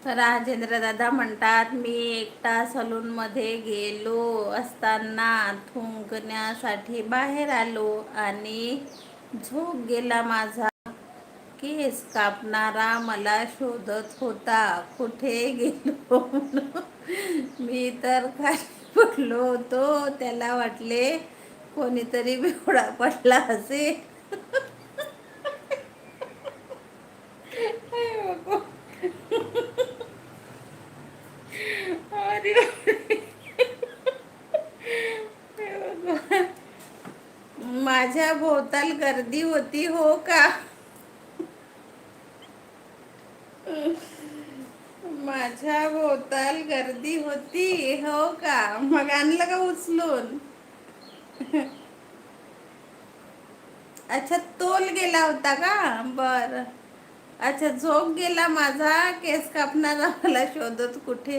राजेंद्र दादा म्हणतात, मी एकटा सलूनमध्ये गेलो असताना थुंकण्यासाठी बाहेर आलो आणि झोप गेला माझा. केस कापणारा मला शोधत होता, कुठे गेलो म्हणून. मी तर खाली पडलो होतो. त्याला वाटले कोणीतरी बेवडा पडला असे. अरे माझ्या भोवताल गर्दी होती हो का. माझ्या भोवताल गर्दी होती हो का. मग आणलं का उचलून. अच्छा, तोल गेला होता का. बर. अच्छा, झोप गेला माझा, केस कापणारा मला शोधत कुठे